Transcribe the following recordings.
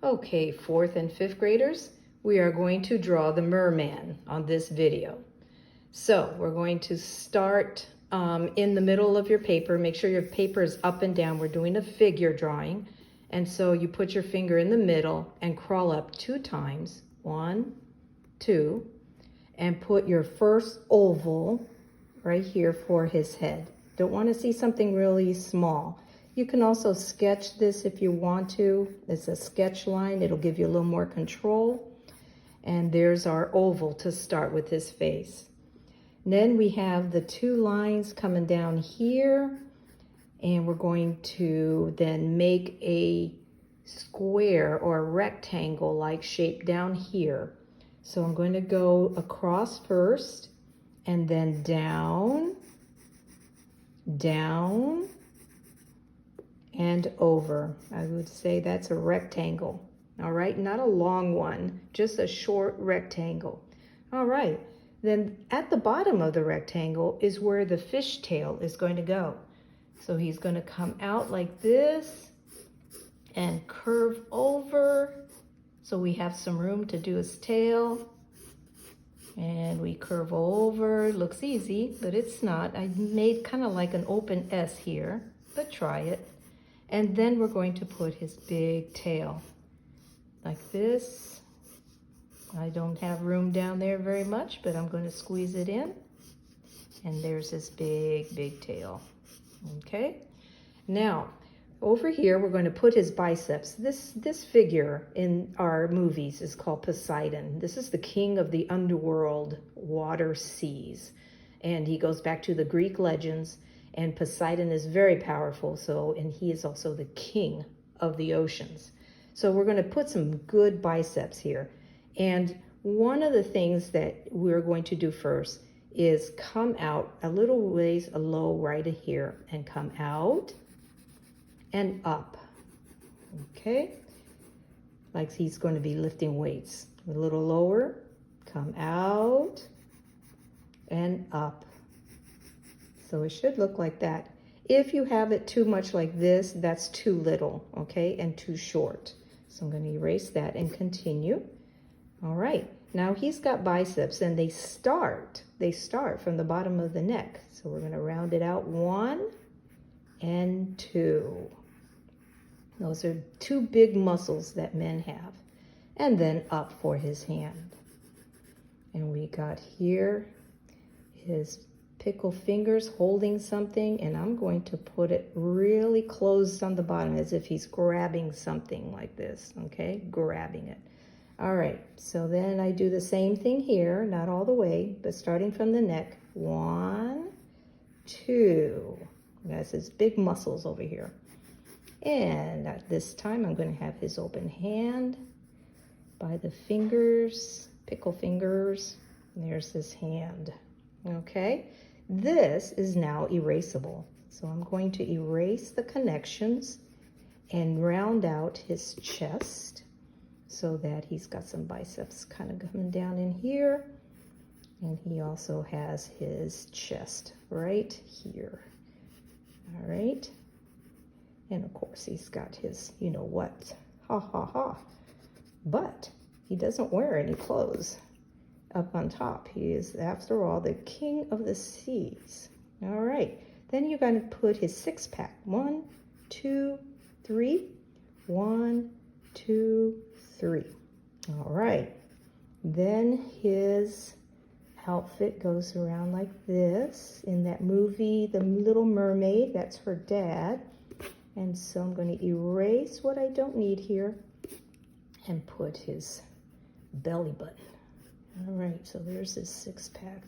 Okay, 4th and 5th graders, we are going to draw the merman on this video. So we're going to start in the middle of your paper. Make sure your paper is up and down. We're doing a figure drawing. And so you put your finger in the middle and crawl up 2 times. 1, 2, and put your first oval right here for his head. Don't want to see something really small. You can also sketch this if you want to. It's a sketch line. It'll give you a little more control. And there's our oval to start with his face. And then we have the 2 lines coming down here. And we're going to then make a square or a rectangle-like shape down here. So I'm going to go across first and then down, down, and over. I would say that's a rectangle. All right, not a long one, just a short rectangle. All right, then at the bottom of the rectangle is where the fish tail is going to go. So he's going to come out like this and curve over. So we have some room to do his tail. And we curve over. Looks easy, but it's not. I made kind of like an open S here, but try it. And then we're going to put his big tail like this. I don't have room down there very much, but I'm going to squeeze it in. And there's his big, big tail. Okay. Now, over here, we're going to put his biceps. This figure in our movies is called Poseidon. This is the king of the underworld water seas. And he goes back to the Greek legends. And Poseidon is very powerful, and he is also the king of the oceans. So we're going to put some good biceps here. And one of the things that we're going to do first is come out a little ways low right here and come out and up. Okay? Like he's going to be lifting weights. A little lower, come out and up. So it should look like that. If you have it too much like this, that's too little, okay, and too short. So I'm going to erase that and continue. All right, now he's got biceps and they start from the bottom of the neck. So we're going to round it out 1 and 2. Those are 2 big muscles that men have. And then up for his hand. And we got here his pickle fingers holding something, and I'm going to put it really close on the bottom as if he's grabbing something like this, okay? Grabbing it. All right, so then I do the same thing here, not all the way, but starting from the neck. 1, 2. That's his big muscles over here. And at this time, I'm going to have his open hand by the fingers, pickle fingers. And there's his hand, okay? This is now erasable. So I'm going to erase the connections and round out his chest so that he's got some biceps kind of coming down in here. And he also has his chest right here. All right. And of course he's got his, you know what, ha ha ha. But he doesn't wear any clothes up on top. He is, after all, the king of the seas. All right. Then you're going to put his 6-pack. 1, 2, 3. 1, 2, 3. All right. Then his outfit goes around like this. In that movie, The Little Mermaid, that's her dad. And so I'm going to erase what I don't need here and put his belly button. All right, so there's his 6-pack,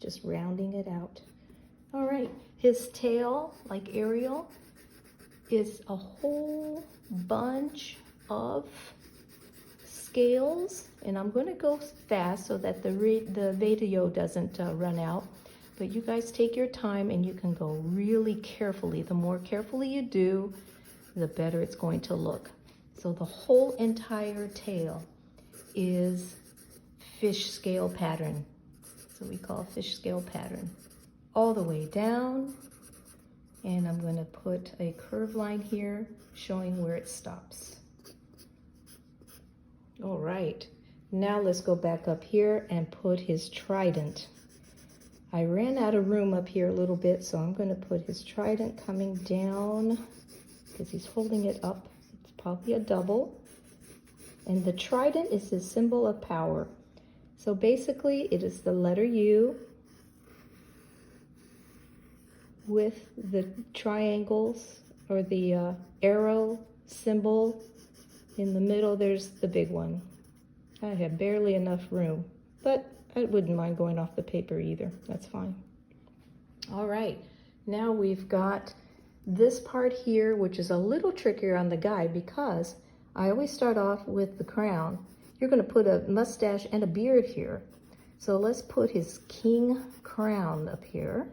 just rounding it out. All right, his tail, like Ariel, is a whole bunch of scales, and I'm going to go fast so that the video doesn't run out. But you guys take your time and you can go really carefully. The more carefully you do, the better it's going to look. So the whole entire tail is fish scale pattern. So we call fish scale pattern. All the way down. And I'm going to put a curved line here showing where it stops. All right, now let's go back up here and put his trident. I ran out of room up here a little bit, so I'm going to put his trident coming down because he's holding it up. It's probably a double. And the trident is the symbol of power. So basically, it is the letter U with the triangles or the arrow symbol. In the middle, there's the big one. I have barely enough room, but I wouldn't mind going off the paper either. That's fine. All right, now we've got this part here, which is a little trickier on the guy because I always start off with the crown. You're going to put a mustache and a beard here. So let's put his king crown up here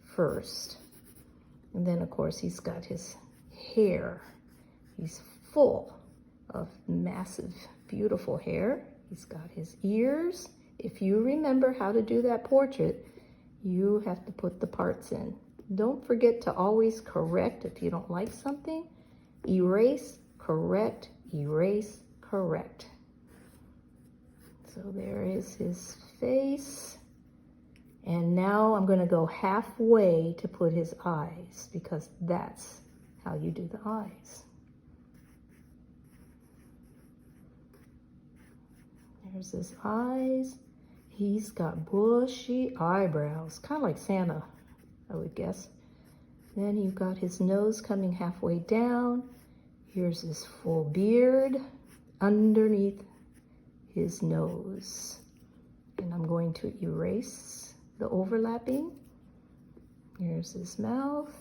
first. And then, of course, he's got his hair. He's full of massive, beautiful hair. He's got his ears. If you remember how to do that portrait, you have to put the parts in. Don't forget to always correct if you don't like something. Erase, correct, erase, correct. So there is his face. And now I'm going to go halfway to put his eyes because that's how you do the eyes. There's his eyes. He's got bushy eyebrows, kind of like Santa, I would guess. Then you've got his nose coming halfway down. Here's his full beard underneath his nose. And I'm going to erase the overlapping. Here's his mouth.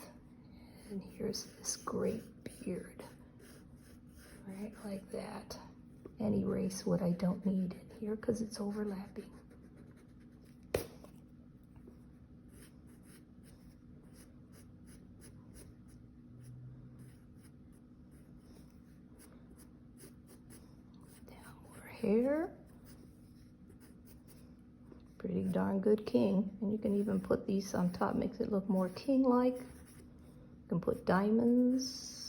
And here's this great beard. Right like that. And erase what I don't need in here because it's overlapping. Down more hair. Pretty darn good king. And you can even put these on top, makes it look more king-like. You can put diamonds.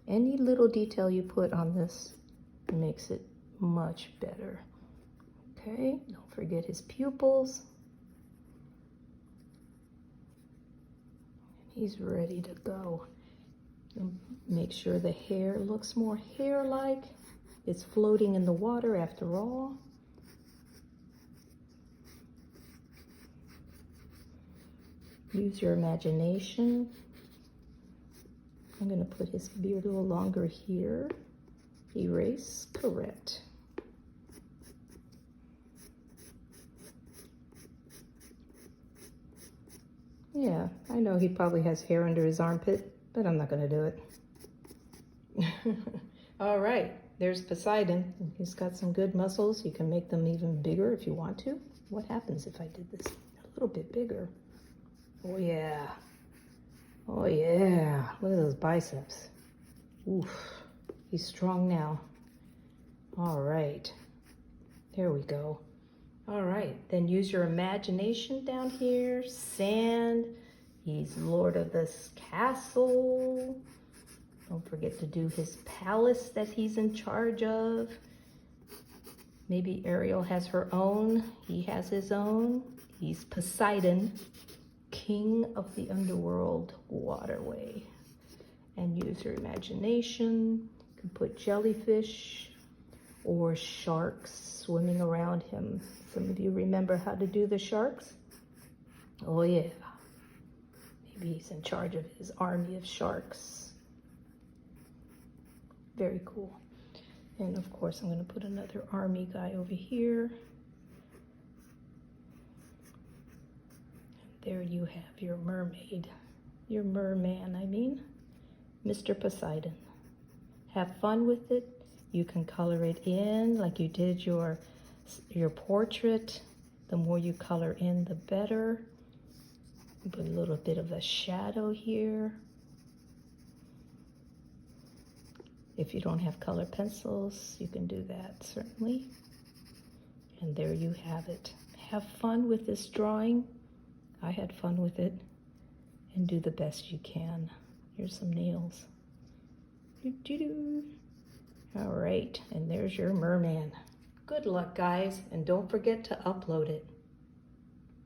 Any little detail you put on this makes it much better. Okay, don't forget his pupils. He's ready to go. And make sure the hair looks more hair-like. It's floating in the water after all. Use your imagination. I'm going to put his beard a little longer here. Erase, correct. Yeah, I know he probably has hair under his armpit, but I'm not going to do it. All right, there's Poseidon. He's got some good muscles. You can make them even bigger if you want to. What happens if I did this a little bit bigger? Oh, yeah. Oh, yeah. Look at those biceps. Oof. He's strong now. All right. There we go. All right. Then use your imagination down here. Sand. He's Lord of this castle. Don't forget to do his palace that he's in charge of. Maybe Ariel has her own. He has his own. He's Poseidon, king of the underworld waterway. And use your imagination. You can put jellyfish or sharks swimming around him. Some of you remember how to do the sharks? Oh yeah. Maybe he's in charge of his army of sharks. Very cool. And of course I'm going to put another army guy over here. There you have your mermaid, your merman, I mean, Mr. Poseidon. Have fun with it. You can color it in like you did your portrait. The more you color in, the better. Put a little bit of a shadow here. If you don't have color pencils, you can do that, certainly. And there you have it. Have fun with this drawing. I had fun with it. And do the best you can. Here's some nails. Doo-doo-doo. All right, and there's your merman. Good luck, guys, and don't forget to upload it.